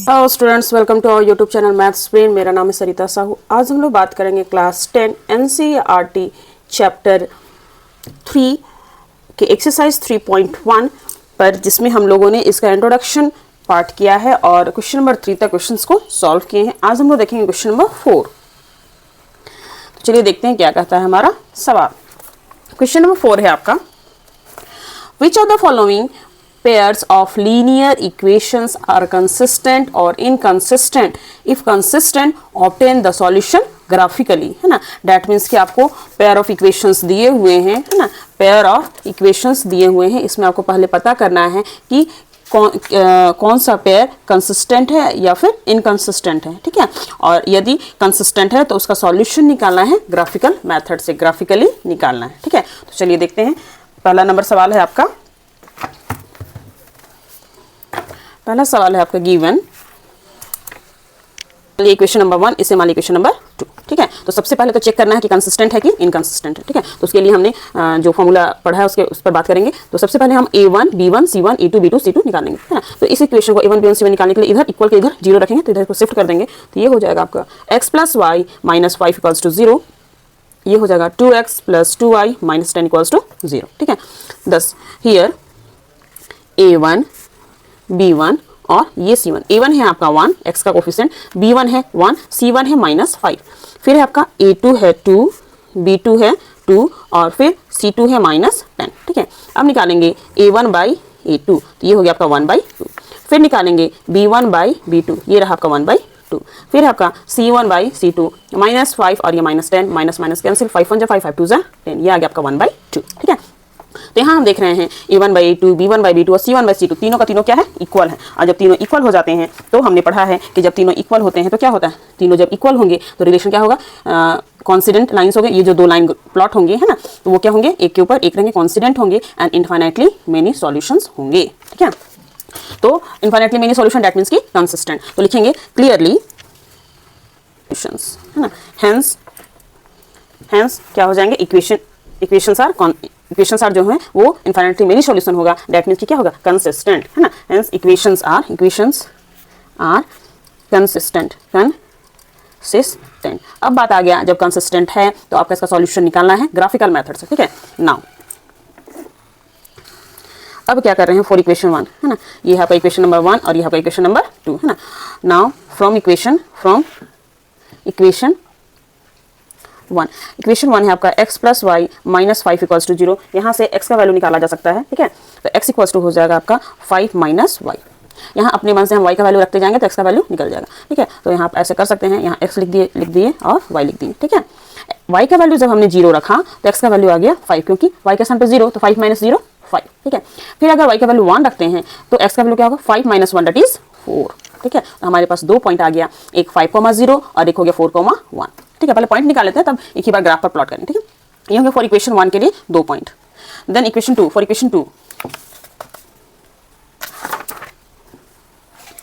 Hello students, welcome to our YouTube channel maths brain. मेरा नाम है सरिता साहू। आज हम लोग बात करेंगे क्लास 10 एनसीईआरटी चैप्टर 3 के एक्सरसाइज 3.1 पर, जिसमें हम लोगों ने इसका इंट्रोडक्शन पार्ट किया है और क्वेश्चन नंबर 3 तक क्वेश्चंस को सॉल्व किए हैं। आज हम लोग देखेंगे क्वेश्चन नंबर 4। तो चलिए देखते हैं क्या कहता है हमारा सवाल। क्वेश्चन नंबर 4 है आपका, which of the following pairs of linear equations are consistent or inconsistent? If consistent, obtain the solution graphically, है ना। That means कि आपको pair of equations दिए हुए हैं, है ना, pair of equations दिए हुए हैं। इसमें आपको पहले पता करना है कि कौन सा पेयर कंसिस्टेंट है या फिर इनकंसिस्टेंट है, ठीक है। और यदि कंसिस्टेंट है तो उसका सॉल्यूशन निकालना है ग्राफिकल मेथड से, ग्राफिकली निकालना है, ठीक है। तो चलिए देखते हैं। पहला नंबर सवाल है आपका, पहला सवाल है आपका गिवन इक्वेशन नंबर 1, इसे मान लीजिए इक्वेशन नंबर 2, ठीक है। तो सबसे पहले तो चेक करना है कि कंसिस्टेंट है कि इनकंसिस्टेंट है, ठीक है। तो उसके लिए हमने जो फॉर्मूला पढ़ा है उस पर बात करेंगे। तो सबसे पहले हम a1 b1 c1 e2 b2 c2 निकालेंगे, है ना। तो इस इक्वेशन को a1 b1 c1 निकालने के लिए इधर इक्वल के इधर 0 रखेंगे, तो इधर को शिफ्ट कर देंगे। तो ये हो जाएगा आपका x + y - 5 = 0। ये हो जाएगा 2x + 2y - 10 = 0, ठीक है। thus here a1 b1 और ये c1, a1 है आपका 1, x का कोफिशिएंट, b1 है 1, c1 है -5, फिर है आपका a2 है 2, b2 है 2 और फिर c2 है -10, ठीक है। अब निकालेंगे a1/a2, तो ये हो गया आपका 1/2। फिर निकालेंगे b1/b2, ये रहा आपका 1/2। फिर आपका c1/c2 -5 और ये -10, माइनस कैंसिल, 5 1 5 5 2 10, ये आ गया आपका 1/2, ठीक है। तो यहाँ हम देख रहे हैं a1/a2, b1/b2 और c1/c2 तीनों का तीनों क्या है, इक्वल है। और जब तीनों इक्वल हो जाते हैं तो हमने पढ़ा है कि जब तीनों इक्वल होते हैं तो क्या होता है, तीनों जब इक्वल होंगे तो रिलेशन क्या होगा, कॉन्सिडेंट लाइंस होंगे। ये जो दो लाइन प्लॉट होंगे, है ना, तो वो क्या होंगे, एक के ऊपर एक रहेंगे, कॉन्सिडेंट होंगे एंड इनफाइनाइटली मेनी सॉल्यूशंस होंगे, ठीक है। तो infinitely many solution that means की कंसिस्टेंट। तो लिखेंगे क्लियरली सॉल्यूशंस, है ना। हेंस क्या हो जाएंगे, इक्वेशंस आर जो है वो इनफाइनाइटली मेनी सॉल्यूशन होगा, दैट मीन्स कि क्या होगा, कंसिस्टेंट, है ना। Hence equations are consistent. अब बात आ गया, जब कंसिस्टेंट है तो आपका इसका सॉल्यूशन निकालना है ग्राफिकल मेथड से, ठीक है। नाउ अब क्या कर रहे हैं, फॉर इक्वेशन 1, है ना, ये है आपका इक्वेशन नंबर 1 और ये है आपका इक्वेशन नंबर 2, है ना। नाउ फ्रॉम इक्वेशन 1 है आपका x + y - 5 = 0। यहाँ से x का वैल्यू निकाला जा सकता है, ठीक है। तो x = हो जाएगा आपका 5 - y। यहाँ अपने मन से हम y का वैल्यू रखते जाएंगे तो x का वैल्यू निकल जाएगा, ठीक है। तो यहाँ आप ऐसे कर सकते हैं, यहाँ x लिख दिए और y लिख दिए, ठीक है। y का वैल्यू जब हमने 0 रखा तो x का वैल्यू आ गया 5, क्योंकि y के स्थान पे 0, तो 5 - 0 5, ठीक है। फिर अगर y का वैल्यू 1 रखते हैं तो x का वैल्यू क्या होगा, 5 - 1 दैट इज 4, ठीक है। तो हमारे पास 2 पॉइंट आ गया, एक 5,0 और एक हो गया 4,1, ठीक है। पहले पॉइंट निकाल लेते हैं, तब एक ही बार ग्राफ पर प्लॉट करें, ठीक है। ये होंगे फॉर इक्वेशन 1 के लिए 2 point. Then equation 2, for equation 2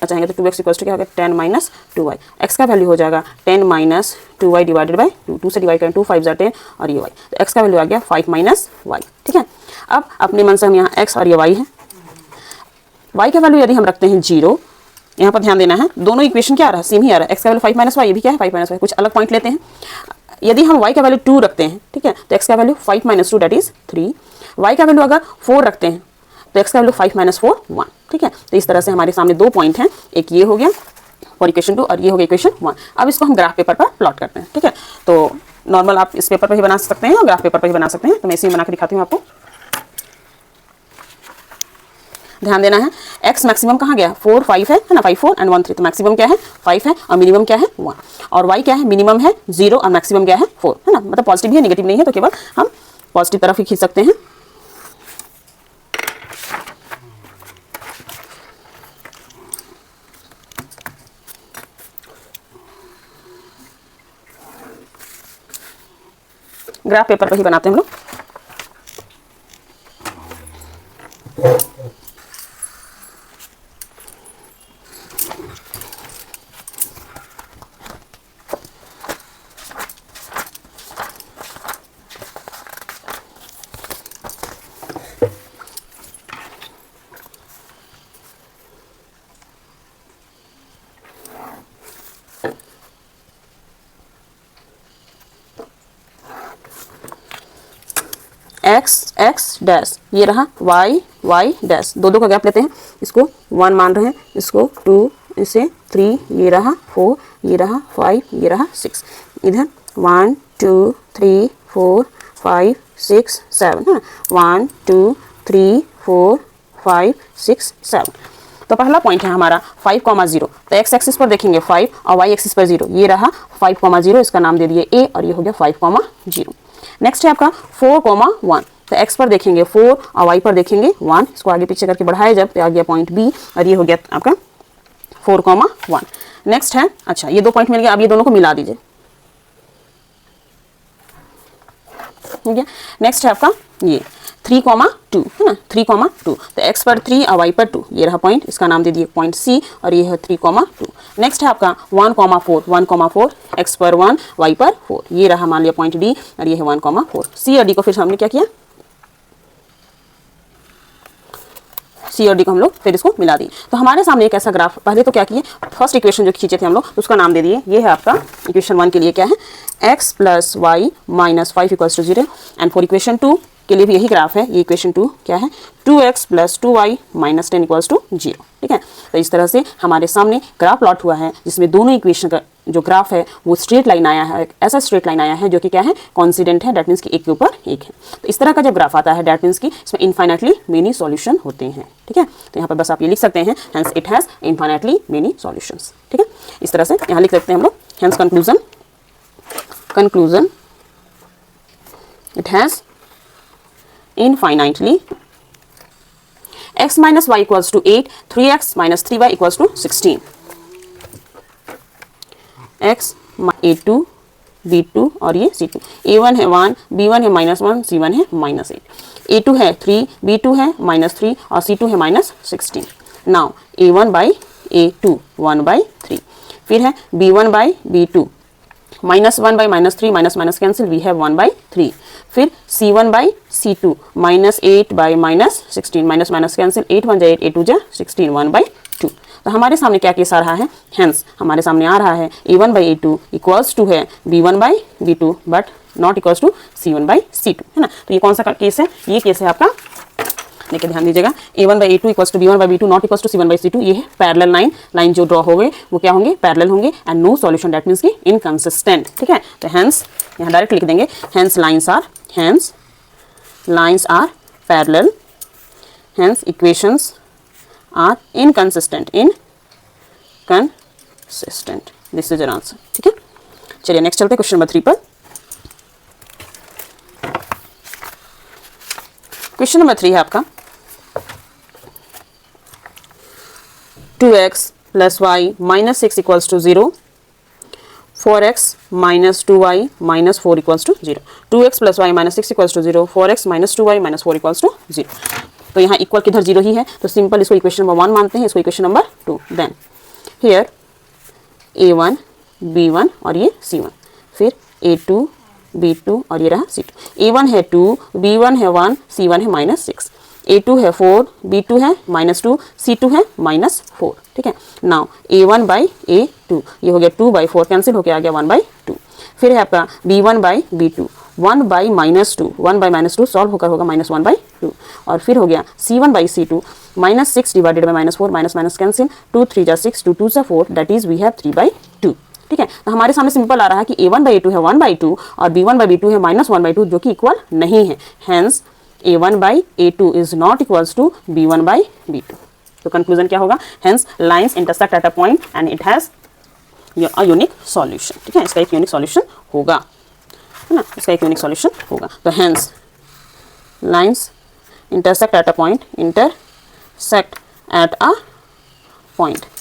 चाहेंगे तो 2x = क्या होगा, 10 - 2y। x का वैल्यू हो जाएगा 10 - 2y डिवाइडेड बाई 2 से डिवाइड करें, 2 5 = 10 और ये y, तो x का वैल्यू आ गया 5 - y, ठीक है। अब अपने मन से हम यहाँ x और ये y है, y का वैल्यू यदि हम रखते हैं 0, यहाँ पर ध्यान देना है, दोनों इक्वेशन क्या आ रहा है, सेम ही आ रहा है। x का वैल्यू 5 - y, ये भी क्या है 5 - y। कुछ अलग पॉइंट लेते हैं, यदि हम y का वैल्यू 2 रखते हैं, ठीक है, तो x का वैल्यू 5 - 2 दैट इज 3। y का वैल्यू अगर 4 रखते हैं तो x का वैल्यू 5 - 4 1, ठीक है। तो इस तरह से हमारे सामने 2 पॉइंट हैं, एक ये हो गया फॉर इक्वेशन 2 और ये हो गया इक्वेशन 1। अब इसको हम ग्राफ पेपर पर प्लॉट करते हैं, ठीक है। तो नॉर्मल आप इस पेपर पर भी बना सकते हैं और ग्राफ पेपर पर भी बना सकते हैं, तो मैं इसी में बना के दिखाती हूँ आपको। ध्यान देना है, x मैक्सिमम कहाँ गया, 4 5 है ना, 5 4 एंड 1 3, तो मैक्सिमम क्या है 5 है और मिनिमम क्या है 1। और y क्या है, मिनिमम है 0 और मैक्सिमम क्या है 4, है ना। मतलब पॉजिटिव भी है, नेगेटिव नहीं है, तो केवल हम पॉजिटिव तरफ ही खींच सकते हैं। ग्राफ पेपर पर ही बनाते हैं हम लोग। एक्स एक्स डैश, ये रहा वाई वाई डैश, दो का गैप लेते हैं, इसको 1 मान रहे हैं, इसको 2, इसे 3, ये रहा 4, ये रहा 5, ये रहा 6, इधर 1 2 3 4 5 6 7 है ना, 1 2 3 4 5 6 7। तो पहला पॉइंट है हमारा 5,0, तो एक्स एक्सिस पर देखेंगे 5 और वाई एक्सिस पर 0, ये रहा 5,0, इसका नाम दे दिए ए और ये हो गया 5,0। नेक्स्ट है आपका 4,1, तो एक्स पर देखेंगे 4 और वाई पर देखेंगे 1, इसको आगे पीछे करके बढ़ाया जब तो आ गया पॉइंट बी और ये हो गया आपका 4,1। नेक्स्ट है, अच्छा ये 2 पॉइंट मिल गया, अब ये दोनों को मिला दीजिए, ठीक है। नेक्स्ट है आपका ये 3,2 है ना, 3,2, तो x पर 3 और y पर 2, ये रहा पॉइंट, इसका नाम दे दिए पॉइंट C और ये है 3,2। नेक्स्ट है आपका 1,4, 1,4, x पर 1 y पर 4, ये रहा मान लिया पॉइंट D और ये है 1,4। C और D को फिर हमने क्या किया, C और D को हम लोग फिर इसको मिला दिए। तो हमारे सामने एक ऐसा ग्राफ, पहले तो क्या किए, फर्स्ट इक्वेशन जो खींचे थे हम लोग तो उसका नाम दे दिए, ये है आपका इक्वेशन 1 के लिए क्या है, x + y - 5 = 0, and for equation 2 के लिए भी यही ग्राफ है, ये इक्वेशन 2 क्या है, 2x + 2y - 10 = 0, ठीक है। तो इस तरह से हमारे सामने ग्राफ प्लॉट हुआ है जिसमें दोनों इक्वेशन का जो ग्राफ है वो स्ट्रेट लाइन आया है, ऐसा स्ट्रेट लाइन आया है जो कि क्या है, कॉन्सिडेंट है, डेट मीन्स कि एक के ऊपर एक है। तो इस तरह का जब ग्राफ आता है डेट मीन्स कि इसमें इनफाइनाइटली मेनी सॉल्यूशन होते हैं, ठीक है। तो यहाँ पर बस आप ये लिख सकते हैं, hence it has infinitely many solutions, ठीक है। इस तरह से यहाँ लिख सकते हैं हम लोग, hence conclusion it has infinitely x minus y equals to 8, 3x minus 3y equals to 16, x a2 b2 और ये c2, a1 है 1, b1 है -1, c1 है -8, a2 है 3, b2 है -3 और c2 है -16। नाउ a1 by a2 1/3, फिर है b1 by b2 -1 by -3 minus cancel, we have 1/3, फिर c1 by c2 -8 by -16 minus cancel, 8 1 8 8 2 16 1/2। तो हमारे सामने क्या केस आ रहा है, हेंस हमारे सामने आ रहा है a1 by a2 equals to है b1 by b2 but not equals to c1 by c2, है ना। तो ये कौन सा केस है, ये केस है आपका, देखिए ध्यान दीजिएगा, a1 by a2 equals to b1 by b2 not equals to c1 by c2, ये है पैरेलल लाइन जो ड्रॉ हो गए वो क्या होंगे, पैरेलल होंगे and no solution, that means कि इनकंसिस्टेंट, ठीक है। तो हेंस यहाँ डायरेक्ट लिख देंगे, hence lines are parallel, hence equations are inconsistent, this is your answer, ठीक है। चलिए नेक्स्ट चलते हैं क्वेश्चन नंबर 3 पर। क्वेश्चन नंबर 3 है आपका 2x + y - 6 = 0, 4x - 2y - 4 = 0, 2x + y - 6 = 0, 4x - 2y - 4 = 0। तो यहाँ इक्वल किधर 0 ही है, तो सिंपल इसको इक्वेशन नंबर 1 मानते हैं, इसको equation number 2। Then here a1 b1 और ये c1, फिर a2 b2 और ये रहा c2, a1 है 2, b1 है 1, c1 है -6, a2 है 4, b2 है -2, c2 है -4, ठीक है। नाउ a1 by a2, ये हो गया 2/4 कैंसिल होकर आ गया 1/2, फिर है आपका b1 by b2 1 by -2, 1 by -2 solve होकर होगा -1/2, और फिर हो गया c1 by c2 -6 divided by -4 minus cancel, 2 3 जा 6, 2 2 जा 4, दैट इज वी हैव 3/2, ठीक है। तो हमारे सामने सिंपल आ रहा है कि a1 by a2 है 1/2 और b1 by b2 है -1/2 जो कि इक्वल नहीं है, hence a1 by a2 is not equals to b1 by b2। तो कंक्लूजन क्या होगा, hence lines intersect at a point and it has a unique solution, ठीक है। इसका एक यूनिक सॉल्यूशन होगा, है ना, इसका एक यूनिक सॉल्यूशन होगा। तो hence lines intersect at a point,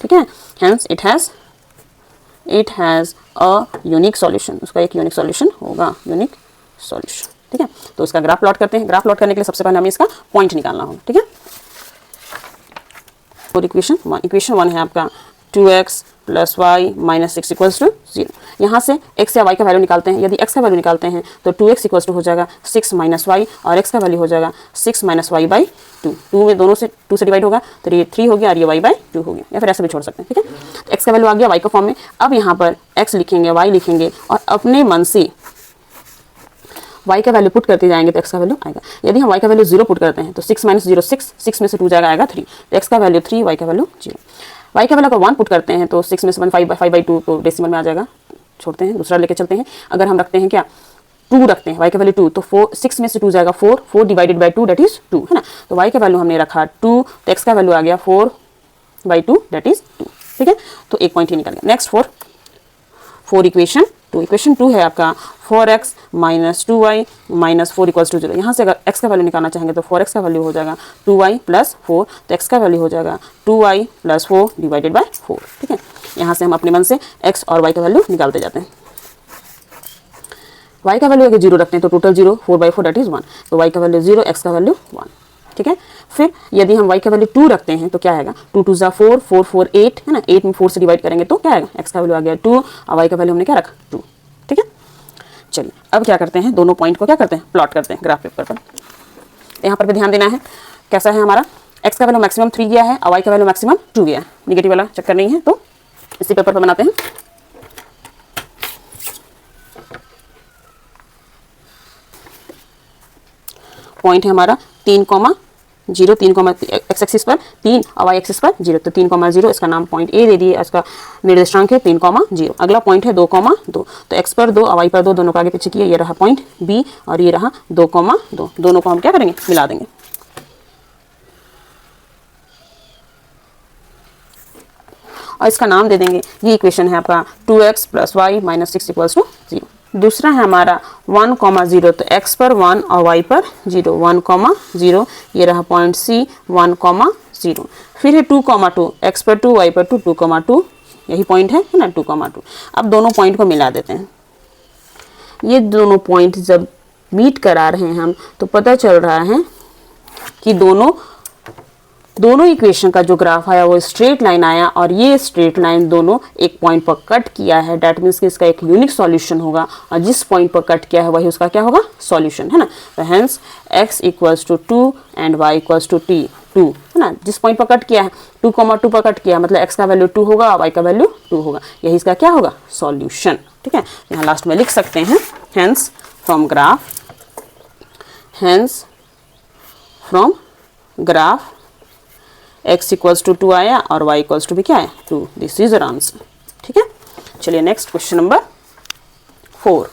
ठीक है, hence it has a unique solution, उसका एक यूनिक सॉल्यूशन होगा, यूनिक सॉल्यूशन, ठीक है। तो इसका ग्राफ प्लॉट करते हैं, ग्राफ प्लॉट करने के लिए सबसे पहले हमें इसका पॉइंट निकालना होगा, ठीक है। और इक्वेशन 1 है आपका 2x + y - 6 = 0। यहाँ से x या y का वैल्यू निकालते हैं, यदि x का वैल्यू निकालते हैं तो 2x = हो जाएगा 6 - y और x का वैल्यू हो जाएगा 6 - y/2, 2 में दोनों से 2 से डिवाइड होगा तो ये 3 हो गया और ये y/2 हो गया, या फिर ऐसे भी छोड़ सकते हैं, ठीक है। तो x का वैल्यू आ गया y का फॉर्म में, अब यहाँ पर x लिखेंगे, y लिखेंगे और अपने मन से y का वैल्यू पुट करते जाएंगे तो x का वैल्यू आएगा। यदि हम y का वैल्यू 0 पुट करते हैं तो 6 माइनस 0 6 में से 2 जाएगा आएगा 3, तो x का वैल्यू 3, y का वैल्यू 0। y का वैल्यू अगर 1 पुट करते हैं तो 6 में से 1 5/2 तो डेसिमल में आ जाएगा, छोड़ते हैं, दूसरा लेके चलते हैं। अगर हम रखते हैं क्या 2 रखते हैं, y का वैल्यू 2, तो 6 में से 2 जाएगा 4 डिवाइडेड बाई 2 दैट इज 2, है ना। तो y का वैल्यू हमने रखा 2, तो x का वैल्यू आ गया 4/2 दैट इज 2, ठीक है। तो एक पॉइंट ही निकल गया। नेक्स्ट इक्वेशन 2, इक्वेशन 2 है आपका 4x minus 2y minus 4 equals to 0। यहाँ से अगर x का वैल्यू निकालना चाहेंगे तो 4x का वैल्यू हो जाएगा 2y प्लस 4, तो x का वैल्यू हो जाएगा 2y प्लस 4 डिवाइडेड बाय 4, ठीक है। यहाँ से हम अपने मन से x और y का वैल्यू निकालते जाते हैं। y का वैल्यू अगर 0 रखते हैं तो टोटल 0, 4/4 दैट इज 1, तो y का वैल्यू 0, x का वैल्यू 1, ठीक है। फिर यदि हम y का वैल्यू 2 रखते हैं तो क्या आएगा, 2 2 4 4 4 8, है ना, 8 में 4 से डिवाइड करेंगे तो क्या आएगा, x का वैल्यू आ गया 2 और y का वैल्यू हमने क्या रखा 2, ठीक है। चलिए अब क्या करते हैं, दोनों पॉइंट को क्या करते हैं, प्लॉट करते हैं ग्राफ पेपर पर। यहाँ पर भी ध्यान देना है कैसा है हमारा, x का वैल्यू मैक्सिमम 3 गया है और y का वैल्यू मैक्सिमम 2 गया है, निगेटिव वाला चक्कर नहीं है, तो इसी पेपर पर बनाते हैं। पॉइंट है हमारा 3, 0, 3 x एक्सिस पर 3 और y एक्सिस पर 0, तो 3, 0, इसका नाम पॉइंट ए दे दिए, इसका निर्देशांक है 3, 0। अगला पॉइंट है 2, 2, तो x पर 2 और y पर 2 दोनों को आगे पीछे किए, ये रहा पॉइंट बी और ये रहा 2, 2, दोनों को हम क्या करेंगे, मिला देंगे। और इसका नाम दे देंगे, ये इक्वेशन है आपका 2x plus Y minus 6 equals to 0। दूसरा है हमारा 1, 0, तो x पर 1 और y पर 0, 1, 0, ये रहा पॉइंट C 1, 0। फिर है 2, 2, x पर 2 y पर 2, 2, 2, यही पॉइंट है ना, 2, 2। अब दोनों पॉइंट को मिला देते हैं। ये दोनों पॉइंट जब मीट करा रहे हैं हम तो पता चल रहा है कि दोनों इक्वेशन का जो ग्राफ आया वो स्ट्रेट लाइन आया और ये स्ट्रेट लाइन दोनों एक पॉइंट पर कट किया है, डैट मीन्स कि इसका एक यूनिक सॉल्यूशन होगा और जिस पॉइंट पर कट किया है वही उसका क्या होगा, सॉल्यूशन, है ना। तो hence x equals to 2 and y equals to 2, है ना। जिस पॉइंट पर कट किया है 2, 2 पर कट किया मतलब x का वैल्यू 2 होगा और y का वैल्यू 2 होगा, यही इसका क्या होगा, सॉल्यूशन, ठीक है। यहाँ लास्ट में लिख सकते हैं hence from graph x equals to 2 आया और y इक्वल्स टू भी क्या है 2, दिस इज आवर आंसर, ठीक है। चलिए नेक्स्ट क्वेश्चन नंबर 4।